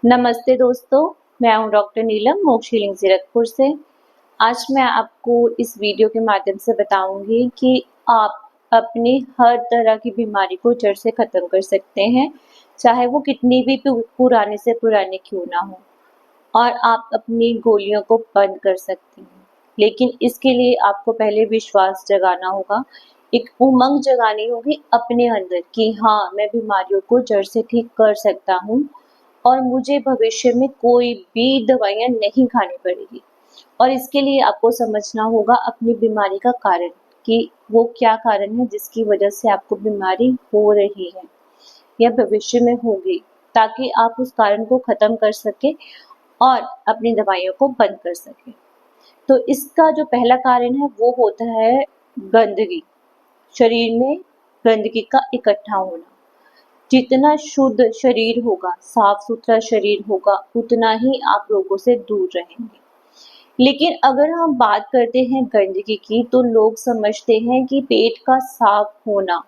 नमस्ते दोस्तों, मैं हूं डॉक्टर नीलम मोक्ष हीलिंग जीरकपुर से। आज मैं आपको इस वीडियो के माध्यम से बताऊंगी कि आप अपनी हर तरह की बीमारी को जड़ से ख़त्म कर सकते हैं, चाहे वो कितनी भी पुराने से पुरानी क्यों ना हो। और आप अपनी गोलियों को बंद कर सकते हैं। लेकिन इसके लिए आपको पहले विश्वास जगाना होगा, एक उमंग जगानी होगी अपने अंदर कि हाँ, मैं बीमारियों को जड़ से ठीक कर सकता हूँ और मुझे भविष्य में कोई भी दवाइयाँ नहीं खानी पड़ेगी। और इसके लिए आपको समझना होगा अपनी बीमारी का कारण, कि वो क्या कारण है जिसकी वजह से आपको बीमारी हो रही है या भविष्य में होगी, ताकि आप उस कारण को खत्म कर सके और अपनी दवाइयों को बंद कर सके। तो इसका जो पहला कारण है वो होता है गंदगी। शरीर में गंदगी का इकट्ठा होना। जितना शुद्ध शरीर होगा, साफ सुथरा शरीर होगा, उतना ही आप लोगों से दूर रहेंगे। लेकिन अगर हम बात करते हैं गंदगी की, तो लोग समझते हैं कि पेट का साफ होना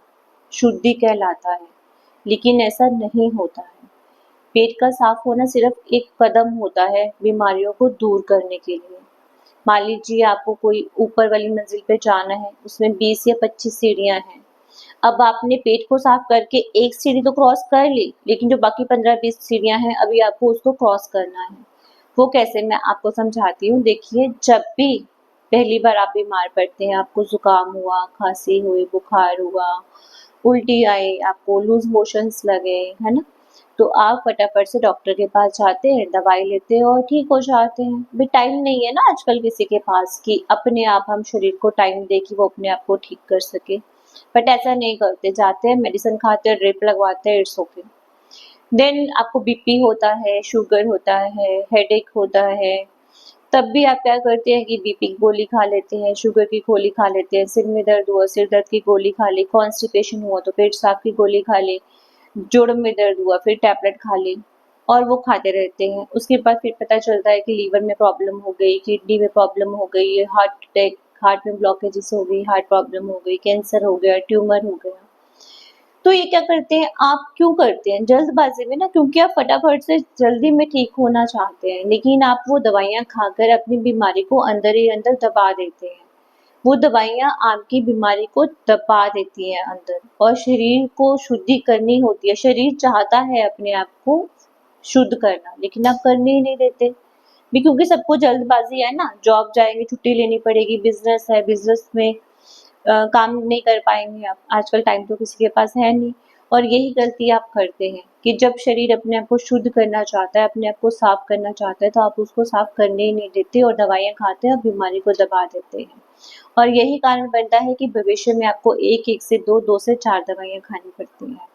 शुद्धि कहलाता है, लेकिन ऐसा नहीं होता है। पेट का साफ होना सिर्फ एक कदम होता है बीमारियों को दूर करने के लिए। मान लीजिए आपको कोई ऊपर वाली मंजिल पे जाना है, उसमें 20 या 25 सीढ़ियां हैं। अब आपने पेट को साफ करके एक सीढ़ी तो क्रॉस कर ली, लेकिन जो बाकी 15-20 सीढ़ियां हैं अभी आपको उसको क्रॉस करना है। वो कैसे, मैं आपको समझाती हूँ। देखिए, जब भी पहली बार आप बीमार पड़ते हैं, आपको जुकाम हुआ, खांसी हुई, बुखार हुआ, उल्टी आई, आपको लूज मोशंस लगे, है ना, तो आप फटाफट से डॉक्टर के पास जाते हैं, दवाई लेते हैं और ठीक हो जाते हैं। भी टाइम नहीं है ना आजकल किसी के पास कि अपने आप हम शरीर को टाइम दे कि वो अपने आप को ठीक कर सके। बट ऐसा नहीं करते, जाते हैं, मेडिसिन खाते हैं, ड्रिप लगवाते हैं, इट्स ओके। देन आपको बीपी होता है, शुगर होता है, हेडेक होता है, तब भी आप क्या करते हैं कि बीपी की गोली खा लेते हैं, शुगर की गोली खा लेते हैं, सिर में दर्द हुआ सिर दर्द की गोली खा ली, कॉन्स्टिपेशन हुआ तो पेट साफ की गोली खा ली, जोड़ों में दर्द हुआ फिर टैबलेट खा ली, और वो खाते रहते हैं। उसके बाद फिर पता चलता है कि लीवर में प्रॉब्लम हो गई, किडनी में प्रॉब्लम हो गई, हार्ट अटैक, हार्ट में ब्लॉकेजेस हो गई, हार्ट प्रॉब्लम हो गई, कैंसर हो गया, ट्यूमर हो गया। तो ये क्या करते हैं, आप क्यों करते हैं जल्दबाजी में ना, क्योंकि आप फटाफट से जल्दी में ठीक होना चाहते हैं, लेकिन आप वो दवाइयाँ खाकर अपनी बीमारी को अंदर ही अंदर दबा देते हैं। वो दवाइयाँ आपकी बीमारी को दबा देती हैं अंदर, और शरीर को शुद्धि करनी होती है। शरीर चाहता है अपने आप को शुद्ध करना, लेकिन आप करने ही नहीं देते भी, क्योंकि सबको जल्दबाजी है ना, जॉब जाएंगे, छुट्टी लेनी पड़ेगी, बिजनेस है, बिजनेस में काम नहीं कर पाएंगे आप, आजकल टाइम तो किसी के पास है नहीं। और यही गलती आप करते हैं कि जब शरीर अपने आप को शुद्ध करना चाहता है, अपने आप को साफ करना चाहता है, तो आप उसको साफ करने ही नहीं देते और दवाइयाँ खाते हैं और बीमारी को दबा देते हैं। और यही कारण बनता है कि भविष्य में आपको एक से दो से चार दवाइयाँ खानी पड़ती हैं।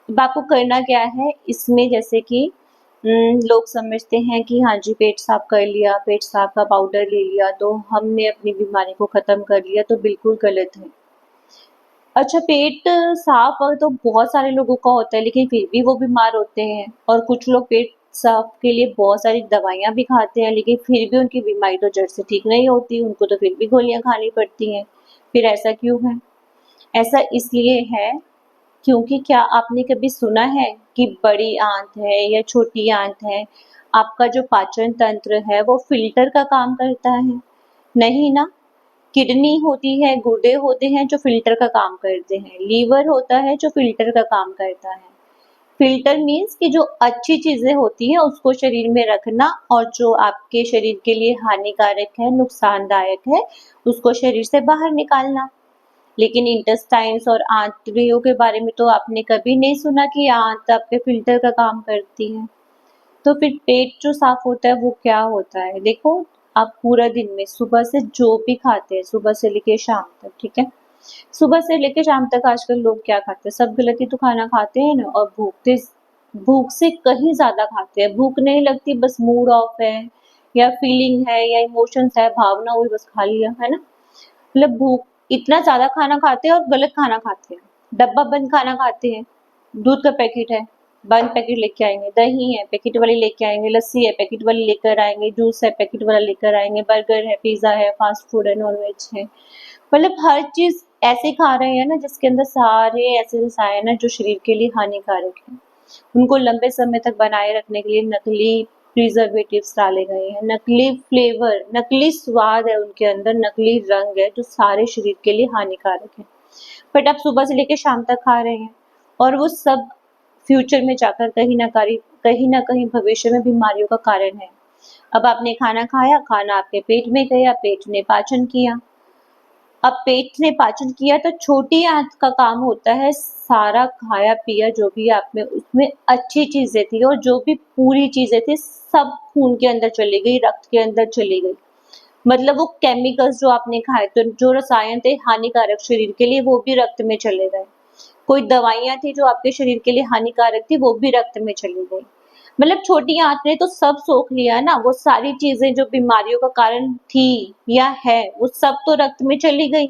अब आपको करना क्या है इसमें, जैसे कि लोग समझते हैं कि हाँ जी, पेट साफ कर लिया, पेट साफ का पाउडर ले लिया तो हमने अपनी बीमारी को खत्म कर लिया, तो बिल्कुल गलत है। अच्छा, पेट साफ तो बहुत सारे लोगों का होता है, लेकिन फिर भी वो बीमार होते हैं। और कुछ लोग पेट साफ के लिए बहुत सारी दवाइयाँ भी खाते हैं, लेकिन फिर भी उनकी बीमारी तो जड़ से ठीक नहीं होती, उनको तो फिर भी गोलियाँ खानी पड़ती हैं। फिर ऐसा क्यों है? ऐसा इसलिए है क्योंकि क्या आपने कभी सुना है कि बड़ी आंत है या छोटी आंत है, आपका जो पाचन तंत्र है वो फिल्टर का काम करता है? नहीं ना। किडनी होती है, गुर्दे होते हैं जो फिल्टर का काम करते हैं, लीवर होता है जो फिल्टर का काम करता है। फिल्टर मीन्स कि जो अच्छी चीजें होती हैं उसको शरीर में रखना, और जो आपके शरीर के लिए हानिकारक है, नुकसानदायक है, उसको शरीर से बाहर निकालना। लेकिन इंटेस्टाइन्स और आंतड़ियों के बारे में तो आपने कभी नहीं सुना कि आंत आपके फिल्टर का काम करती है। तो फिर पेट जो साफ होता है वो क्या होता है? देखो, आप पूरा दिन में सुबह से जो भी खाते हैं, सुबह से लेके शाम तक, ठीक है, सुबह से लेके शाम तक आजकल लोग क्या खाते हैं, सब गलत ही तो खाना खाते हैं ना, और भूख से कहीं ज्यादा खाते हैं। भूख नहीं लगती, बस मूड ऑफ है या फीलिंग है या इमोशंस है, भावना हुई, बस खा लिया, है ना। मतलब भूख, इतना ज्यादा खाना खाते हैं और गलत खाना खाते हैं। डब्बा बंद खाना खाते हैं, दूध का पैकेट है, बंद पैकेट लेके आएंगे, दही है पैकेट वाली लेके आएंगे, लस्सी है पैकेट वाली लेकर आएंगे, जूस है पैकेट वाला लेकर आएंगे, बर्गर है, पिज्जा है, फास्ट फूड है, नॉनवेज है। मतलब हर चीज ऐसे खा रहे हैं ना जिसके अंदर सारे ऐसे रसायन है जो शरीर के लिए हानिकारक है। उनको लंबे समय तक बनाए रखने के लिए नकली प्रिजर्वेटिव्स डाले गए हैं, नकली फ्लेवर, नकली स्वाद है उनके अंदर, नकली रंग है जो सारे शरीर के लिए हानिकारक है। बट आप सुबह से लेकर शाम तक खा रहे हैं और वो सब फ्यूचर में जाकर कहीं ना कहीं भविष्य में बीमारियों का कारण है। अब आपने खाना खाया, खाना आपके पेट में गया, पेट ने पाचन किया। अब पेट ने पाचन किया तो छोटी आंत का काम होता है सारा खाया पिया जो भी आप में उसमें अच्छी चीजें थी और जो भी पूरी चीजें थी सब खून के अंदर चली गई, रक्त के अंदर चली गई। मतलब वो केमिकल्स जो आपने खाए तो जो रसायन थे हानिकारक शरीर के लिए वो भी रक्त में चले गए। कोई दवाइयां थी जो आपके शरीर के लिए हानिकारक थी वो भी रक्त में चली गई। मतलब छोटी आंत ने तो सब सोख लिया ना, वो सारी चीजें जो बीमारियों का कारण थी या है वो सब तो रक्त में चली गई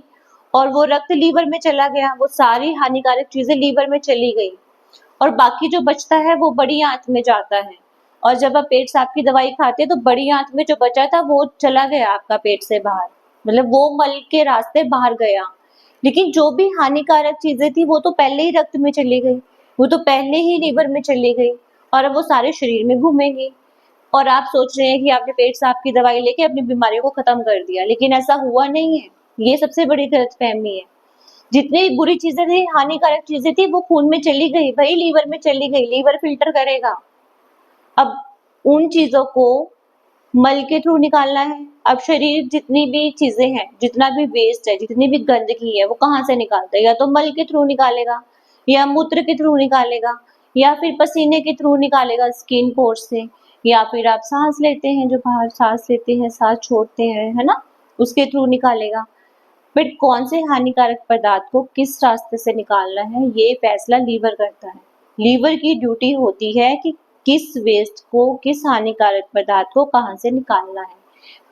और वो रक्त लीवर में चला गया, वो सारी हानिकारक चीजें लीवर में चली गई और बाकी जो बचता है वो बड़ी आंत में जाता है। और जब आप पेट साफ की दवाई खाते हैं तो बड़ी आंत में जो बचा था वो चला गया आपका पेट से बाहर, मतलब वो मल के रास्ते बाहर गया। लेकिन जो भी हानिकारक चीजें थी वो तो पहले ही रक्त में चली गई, वो तो पहले ही लीवर में चली गई और अब वो सारे शरीर में घूमेंगी। और आप सोच रहे हैं कि आपने पेट साफ की दवाई लेके अपनी बीमारियों को खत्म कर दिया, लेकिन ऐसा हुआ नहीं है। ये सबसे बड़ी गलतफहमी है। जितनी बुरी चीजें थी, हानिकारक चीजें थी वो खून में चली गई, वही लीवर में चली गई, लीवर फिल्टर करेगा। अब उन चीजों को मल के थ्रू निकालना है। अब शरीर जितनी भी चीजें हैं, जितना भी वेस्ट है, जितनी भी गंदगी है वो कहाँ से निकालता है? या तो मल के थ्रू निकालेगा या मूत्र के थ्रू निकालेगा या फिर पसीने के थ्रू निकालेगा स्किन पोर से, या फिर आप सांस लेते हैं, जो बाहर सांस लेते हैं, सांस छोड़ते हैं, है ना, उसके थ्रू निकालेगा। बट कौन से हानिकारक पदार्थ को किस रास्ते से निकालना है ये फैसला लीवर करता है। लीवर की ड्यूटी होती है कि किस वेस्ट को, किस हानिकारक पदार्थ को कहाँ से निकालना है।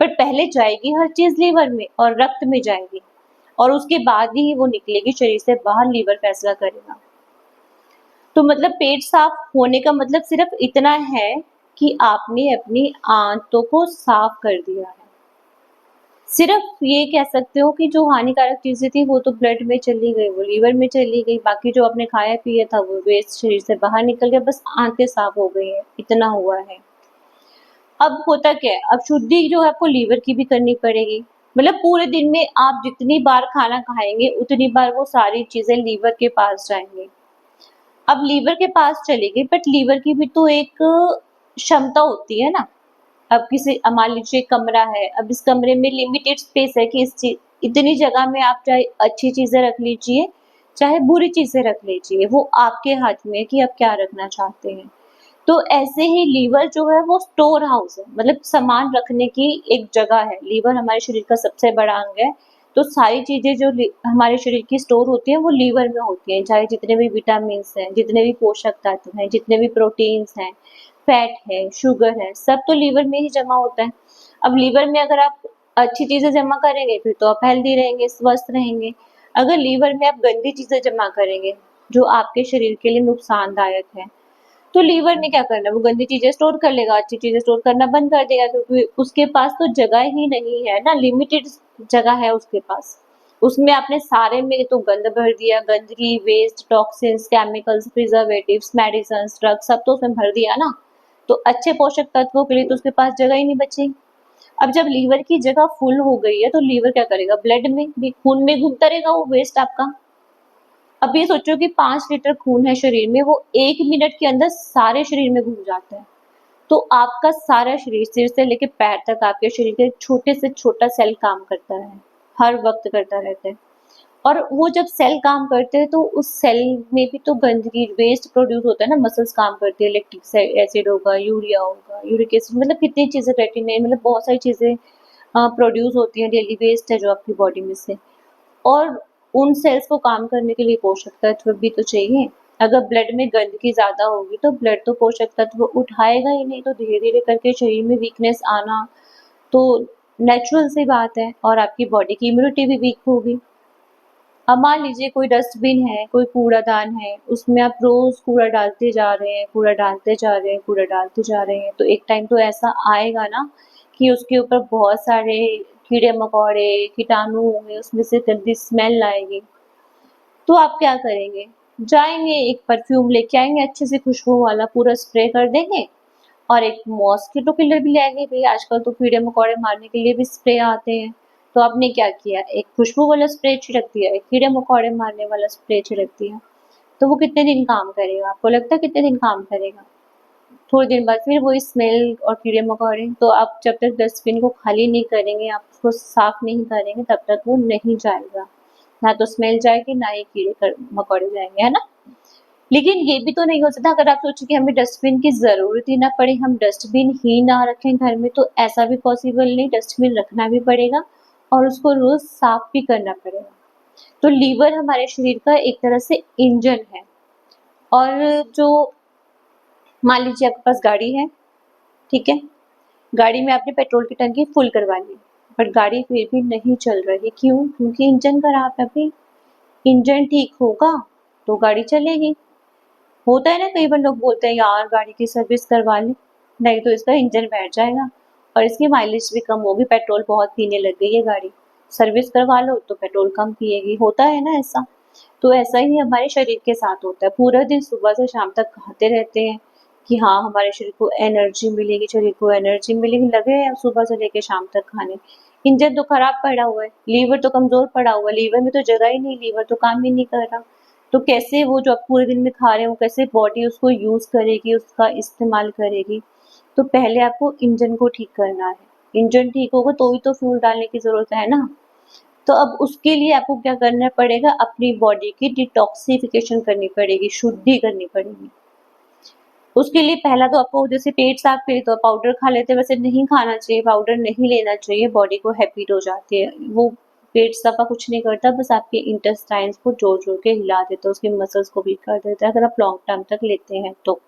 बट पहले जाएगी हर चीज लीवर में और रक्त में जाएगी और उसके बाद ही वो निकलेगी शरीर से बाहर, लीवर फैसला करेगा। तो मतलब पेट साफ होने का मतलब सिर्फ इतना है कि आपने अपनी आंतों को साफ कर दिया है। सिर्फ ये कह सकते हो कि जो हानिकारक चीजें थी वो तो ब्लड में चली गई, वो लीवर में चली गई, बाकी जो आपने खाया पिया था वो वेस्ट शरीर से बाहर निकल गया, बस आंतें साफ हो गई है, इतना हुआ है। अब होता क्या है, अब शुद्धि जो है आपको लीवर की भी करनी पड़ेगी। मतलब पूरे दिन में आप जितनी बार खाना खाएंगे उतनी बार वो सारी चीजें लीवर के पास जाएंगी। अब लीवर के पास चली गई, बट लीवर की भी तो एक क्षमता होती है ना। अब मान लीजिए कमरा है, अब इस कमरे में लिमिटेड स्पेस है कि इतनी जगह में आप चाहे अच्छी चीजें रख लीजिए चाहे बुरी चीजें रख लीजिए, वो आपके हाथ में है कि आप क्या रखना चाहते हैं। तो ऐसे ही लीवर जो है वो स्टोर हाउस है, मतलब सामान रखने की एक जगह है। लीवर हमारे शरीर का सबसे बड़ा अंग है, तो सारी चीजें जो हमारे शरीर की स्टोर होती हैं वो लीवर में होती हैं, चाहे जितने भी विटामिन हैं, जितने भी पोषक तत्व हैं, जितने भी प्रोटीन्स हैं, फैट है, शुगर है, सब तो लीवर में ही जमा होता है। अब लीवर में अगर आप अच्छी चीजें जमा करेंगे फिर तो आप हेल्दी रहेंगे, स्वस्थ रहेंगे। अगर लीवर में आप गंदी चीजें जमा करेंगे जो आपके शरीर के लिए नुकसानदायक है, तो लीवर ने क्या करना है, वो गंदी चीजें स्टोर कर लेगा, अच्छी चीजें स्टोर करना बंद कर देगा, क्योंकि उसके पास तो जगह ही नहीं है ना, लिमिटेड जगह है उसके पास। उसमें आपने सारे में तो गंद भर दिया, गंदगी, waste, toxins, chemicals, preservatives, medicine, drugs, सब तो उसमें भर दिया ना। तो अच्छे पोषक तत्वों के लिए तो उसके पास जगह ही नहीं बची। अब जब लीवर की जगह फुल हो गई है तो लीवर क्या करेगा, ब्लड में भी, खून में घूमता रहेगा वो वेस्ट आपका। अब ये सोचो कि 5 लीटर खून है शरीर में, वो 1 मिनट के अंदर सारे शरीर में घूम जाता है। तो आपका सारा शरीर सिर से लेकर पैर तक आपके शरीर के छोटे से छोटा सेल काम करता है, हर वक्त करता रहता है। और वो जब सेल काम करते हैं तो उस सेल में भी तो गंदगी, वेस्ट प्रोड्यूस होता है ना, मसल्स काम करती है, लैक्टिक एसिड होगा, यूरिया होगा, यूरिक एसिड, मतलब कितनी चीजें, रेटिन, मतलब बहुत सारी चीजें प्रोड्यूस होती हैं, डेली वेस्ट है जो आपकी बॉडी में से। और उन सेल्स को काम करने के लिए पोषक तत्व भी तो चाहिए। अगर ब्लड में गंदगी ज्यादा होगी तो ब्लड तो पोषक तत्व उठाएगा ही नहीं, तो धीरे धीरे करके शरीर में वीकनेस आना तो नेचुरल सी बात है और आपकी बॉडी की इम्यूनिटी भी वीक होगी। अब मान लीजिए कोई डस्टबिन है, कोई कूड़ादान है, उसमें आप रोज कूड़ा डालते जा रहे हैं, कूड़ा डालते जा रहे हैं, कूड़ा डालते जा रहे हैं, तो एक टाइम तो ऐसा आएगा ना कि उसके ऊपर बहुत सारे कीड़े मकोड़े, कीटाणु होंगे, उसमें से गंदी स्मेल आएगी। तो आप क्या करेंगे? जाएंगे, एक परफ्यूम लेके आएंगे अच्छे से खुशबू वाला, पूरा स्प्रे कर देंगे और एक मॉस्किटो किलर भी ले आएंगे। भाई आजकल तो कीड़े मकोड़े मारने के लिए भी स्प्रे आते हैं। तो आपने क्या किया, एक खुशबू वाला स्प्रे छिड़क दिया, एक कीड़े मकोड़े मारने वाला स्प्रे छिड़क दिया। तो वो कितने दिन काम करेगा, आपको लगता है कितने दिन काम करेगा? थोड़े दिन बाद फिर वही स्मेल और कीड़े मकोड़े। तो आप जब तक डस्टबिन को खाली नहीं करेंगे, आप उसको साफ नहीं करेंगे, तब तक वो नहीं जाएगा। ना तो स्मेल जाएगी, ना ही कीड़े मकोड़े जाएंगे, है ना। लेकिन ये भी तो नहीं हो सकता, अगर आप सोचें कि हमें डस्टबिन की जरूरत ही ना पड़े, हम डस्टबिन ही ना रखें घर में, तो ऐसा भी पॉसिबल नहीं। डस्टबिन रखना भी पड़ेगा और उसको रोज साफ भी करना पड़ेगा। तो लीवर हमारे शरीर का एक तरह से इंजन है। और जो मान लीजिए आपके पास गाड़ी है, ठीक है, गाड़ी में आपने पेट्रोल की टंकी फुल करवा ली, बट गाड़ी फिर भी नहीं चल रही, क्यों? क्योंकि इंजन खराब है। अभी इंजन ठीक होगा तो गाड़ी चलेगी। होता है ना, कई बार लोग बोलते हैं यार गाड़ी की सर्विस करवा ले, नहीं तो इसका इंजन बैठ जाएगा और इसकी माइलेज भी कम होगी, पेट्रोल बहुत पीने लग गई है गाड़ी, सर्विस करवा लो तो पेट्रोल कम पिएगी। होता है ना ऐसा। तो ऐसा ही हमारे शरीर के साथ होता है। पूरा दिन सुबह से शाम तक खाते रहते हैं कि हाँ हमारे शरीर को एनर्जी मिलेगी, शरीर को एनर्जी मिलेगी, लगे हैं सुबह से लेके शाम तक खाने। इंजन तो खराब पड़ा हुआ है, लीवर तो कमजोर पड़ा हुआ है, लीवर में तो जगह ही नहीं, लीवर तो काम ही नहीं कर रहा। तो कैसे वो जो आप पूरे दिन में खा रहे हो, कैसे बॉडी उसको यूज करेगी, उसका इस्तेमाल करेगी? तो पहले आपको इंजन को ठीक करना है। इंजन ठीक होगा तो ही तो फ्यूल डालने की जरूरत है ना। तो अब उसके लिए आपको क्या करना पड़ेगा, अपनी बॉडी की डिटॉक्सिफिकेशन करनी पड़ेगी, शुद्धि करनी पड़ेगी। उसके लिए पहला तो आपको, जैसे पेट साफ करे तो पाउडर खा लेते हैं, वैसे नहीं खाना चाहिए, पाउडर नहीं लेना चाहिए, बॉडी को हैबिट हो जाती है वो। पेट सफा कुछ नहीं करता, बस आपके इंटेस्टाइन्स को जोड़ जोड़ के हिला देता है, उसकी मसल्स को वीक कर देता है। अगर आप लॉन्ग टर्म तक लेते हैं तो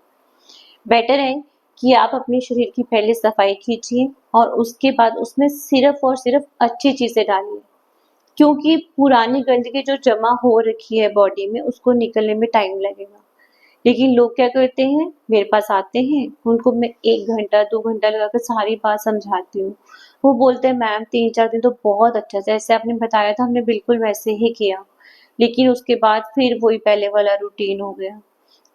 बेटर है कि आप अपने शरीर की पहले सफाई कीजिए और उसके बाद उसमें सिर्फ और सिर्फ अच्छी चीजें डालिए। क्योंकि पुरानी गंदगी जो जमा हो रखी है बॉडी में, उसको निकलने में टाइम लगेगा। लेकिन लोग क्या करते हैं, मेरे पास आते हैं, उनको मैं 1 घंटा 2 घंटा लगाकर सारी बात समझाती हूँ। वो बोलते हैं मैम 3-4 दिन तो बहुत अच्छा से जैसे आपने बताया था हमने बिल्कुल वैसे ही किया, लेकिन उसके बाद फिर वही पहले वाला रूटीन हो गया।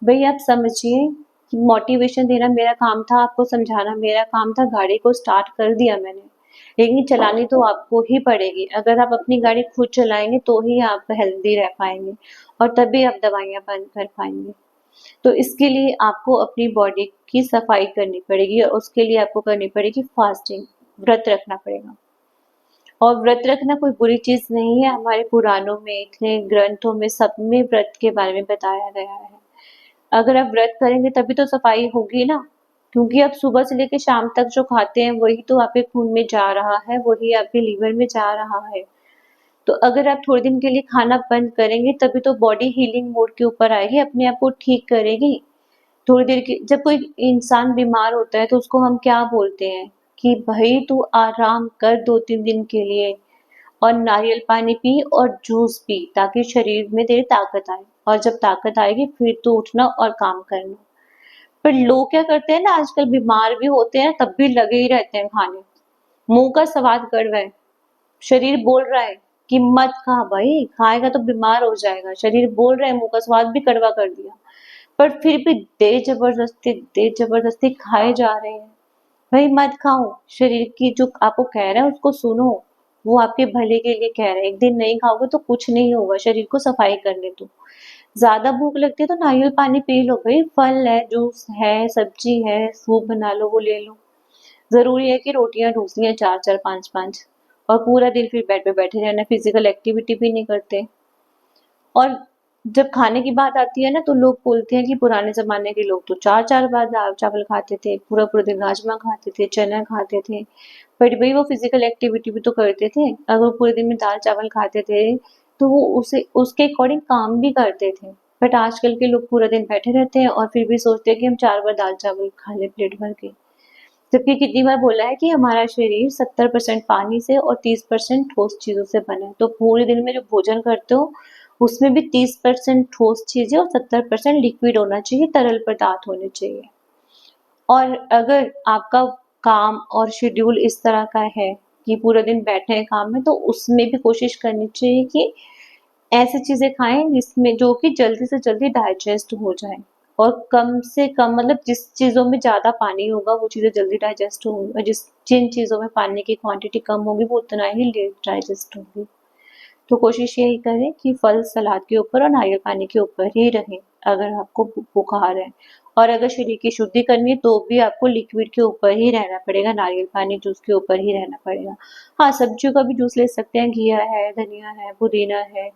भाई आप समझिए कि मोटिवेशन देना मेरा काम था, आपको समझाना मेरा काम था, गाड़ी को स्टार्ट कर दिया मैंने, लेकिन चलानी तो आपको ही पड़ेगी। अगर आप अपनी गाड़ी खुद चलाएंगे तो ही आप हेल्दी रह पाएंगे और तभी आप दवाइयाँ बंद कर पाएंगे। तो इसके लिए आपको अपनी बॉडी की सफाई करनी पड़ेगी और उसके लिए आपको करनी पड़ेगी फास्टिंग, व्रत रखना पड़ेगा। और व्रत रखना कोई बुरी चीज नहीं है, हमारे पुराणों में, इतने ग्रंथों में, सब में व्रत के बारे में बताया गया है। अगर आप व्रत करेंगे तभी तो सफाई होगी ना, क्योंकि आप सुबह से लेकर शाम तक जो खाते हैं वही तो आपके खून में जा रहा है, वही आपके लीवर में जा रहा है। तो अगर आप थोड़े दिन के लिए खाना बंद करेंगे तभी तो बॉडी हीलिंग मोड के ऊपर आएगी, अपने आप को ठीक करेगी। थोड़ी देर की, जब कोई इंसान बीमार होता है तो उसको हम क्या बोलते हैं कि भाई तू आराम कर 2-3 दिन के लिए और नारियल पानी पी और जूस पी ताकि शरीर में तेरी ताकत आए, और जब ताकत आएगी फिर तू उठना और काम करना। पर लोग क्या करते हैं ना, आजकल बीमार भी होते हैं तब भी लगे ही रहते हैं खाने। मुंह का स्वाद कड़वा है, शरीर बोल रहा है कि मत खा, भाई खाएगा तो बीमार हो जाएगा, शरीर बोल रहा है, मुंह का स्वाद भी कड़वा कर दिया, पर फिर भी दे जबरदस्ती खाए जा रहे हैं। भाई मत खाओ, शरीर की जो आपको कह रहा है उसको सुनो, वो आपके भले के लिए कह रहा है। एक दिन नहीं खाओगे तो कुछ नहीं होगा, शरीर को सफाई करने दो। ज्यादा भूख लगती है तो नारियल पानी पी लो, भाई फल है, जूस है, सब्जी है, सूप बना लो वो ले लो। जरूरी है कि रोटियां ठूस लिया 4-4 5-5 और पूरा दिन फिर बेड पे बैठे रहना, फिजिकल एक्टिविटी भी नहीं करते। और जब खाने की बात आती है ना तो लोग बोलते हैं कि पुराने जमाने के लोग तो 4-4 बार दाल चावल खाते थे, पूरा पूरा दिन राजमा खाते थे, चना खाते थे। बट भाई वो फिजिकल एक्टिविटी भी तो करते थे। अगर वो पूरे दिन में दाल चावल खाते थे तो वो उसे उसके अकॉर्डिंग काम भी करते थे। बट आजकल के लोग पूरा दिन बैठे रहते हैं और फिर भी सोचते हैं कि हम 4 बार दाल चावल खा ले प्लेट भर के। जबकि कितनी बार बोला है कि हमारा शरीर 70% पानी से और 30% ठोस चीजों से बना है। तो पूरे दिन में जो भोजन करते हो उसमें भी 30% ठोस चीजें और 70% लिक्विड होना चाहिए, तरल पदार्थ होने चाहिए। और अगर आपका काम और शेड्यूल इस तरह का है कि पूरा दिन बैठे हैं काम में, तो उसमें भी कोशिश करनी चाहिए कि ऐसी चीज़ें खाएँ जिसमें जो कि जल्दी से जल्दी डाइजेस्ट हो जाए और कम से कम मतलब जिस चीज़ों में ज़्यादा पानी होगा वो चीज़ें जल्दी डाइजेस्ट होंगी और जिन चीज़ों में पानी की क्वांटिटी कम होगी वो उतना ही लेट डाइजेस्ट होगी। तो कोशिश यही करें कि फल सलाद के ऊपर और नारियल पानी के ऊपर ही रहें अगर आपको बुखार है। और अगर शरीर की शुद्धि करनी है तो भी आपको लिक्विड के ऊपर ही रहना पड़ेगा, नारियल पानी जूस के ऊपर ही रहना पड़ेगा। हाँ, सब्जियों का भी जूस ले सकते हैं, घिया है, धनिया है, पुदीना है,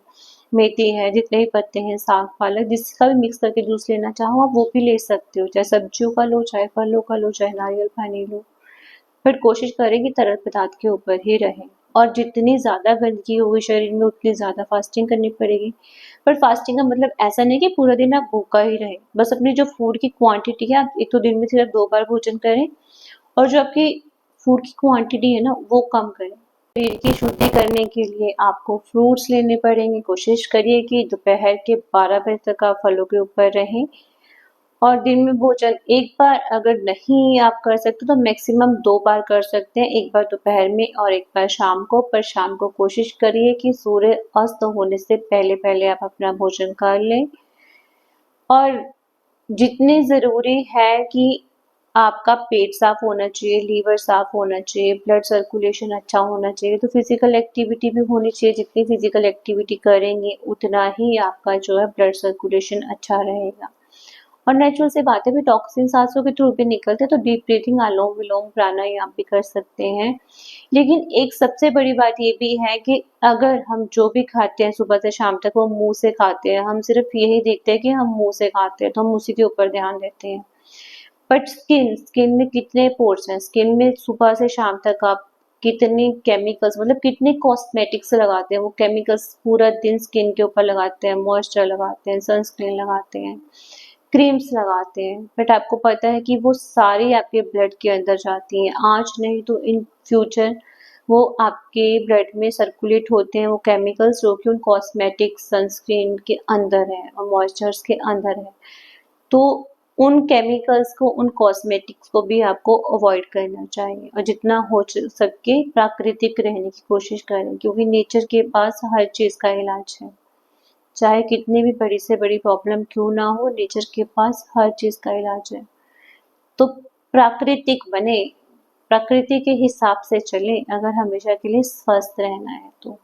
मेथी है, जितने भी पत्ते हैं, साग, पालक, जिसका भी मिक्स करके जूस लेना चाहो आप वो भी ले सकते हो। चाहे सब्जियों का लो, चाहे फलों का लो, चाहे नारियल पानी लो। बट कोशिश करें कि तरल पदार्थ के ऊपर ही रहें और जितनी ज़्यादा गंदगी होगी शरीर में उतनी ज़्यादा फास्टिंग करनी पड़ेगी। पर फास्टिंग का मतलब ऐसा नहीं कि पूरा दिन आप भूखा ही रहें, बस अपनी जो फूड की क्वांटिटी है आप एक तो दिन में सिर्फ 2 बार भोजन करें और जो आपकी फूड की क्वांटिटी है ना वो कम करें। शरीर की शुद्धि करने के लिए आपको फ्रूट्स लेने पड़ेंगे। कोशिश करिए कि दोपहर के 12 बजे तक आप फलों के ऊपर रहें और दिन में भोजन एक बार अगर नहीं आप कर सकते तो मैक्सिमम 2 बार कर सकते हैं, एक बार दोपहर में और एक बार शाम को। पर शाम को कोशिश करिए कि सूर्य अस्त होने से पहले-पहले आप अपना भोजन कर लें और जितनी ज़रूरी है कि आपका पेट साफ होना चाहिए, लीवर साफ होना चाहिए, ब्लड सर्कुलेशन अच्छा होना चाहिए, तो फिजिकल एक्टिविटी भी होनी चाहिए। जितनी फिजिकल एक्टिविटी करेंगे उतना ही आपका जो है ब्लड सर्कुलेशन अच्छा रहेगा। और नेचुरल सी बात है भी टॉक्सिन सांसों के थ्रू भी निकलते हैं तो डीप ब्रीथिंग, अनुलोम विलोम प्राणायाम भी कर सकते हैं। लेकिन एक सबसे बड़ी बात ये भी है कि अगर हम जो भी खाते हैं सुबह से शाम तक वो मुंह से खाते हैं, हम सिर्फ यही देखते हैं कि हम मुंह से खाते हैं तो हम उसी के ऊपर ध्यान देते हैं। बट स्किन में कितने पोर्स हैं, स्किन में सुबह से शाम तक आप कितने केमिकल्स मतलब कितने कॉस्मेटिक्स लगाते हैं, वो केमिकल्स पूरा दिन स्किन के ऊपर लगाते हैं, मॉइस्चर लगाते हैं, सनस्क्रीन लगाते हैं, क्रीम्स लगाते हैं। बट आपको पता है कि वो सारी आपके ब्लड के अंदर जाती हैं, आज नहीं तो इन फ्यूचर वो आपके ब्लड में सर्कुलेट होते हैं वो केमिकल्स जो कि उन कॉस्मेटिक्स, सनस्क्रीन के अंदर है और मॉइस्चर्स के अंदर है। तो उन केमिकल्स को, उन कॉस्मेटिक्स को भी आपको अवॉइड करना चाहिए और जितना हो सके प्राकृतिक रहने की कोशिश करें क्योंकि नेचर के पास हर चीज़ का इलाज है। चाहे कितनी भी बड़ी से बड़ी प्रॉब्लम क्यों ना हो, नेचर के पास हर चीज़ का इलाज है। तो प्राकृतिक बने, प्रकृति के हिसाब से चलें अगर हमेशा के लिए स्वस्थ रहना है तो।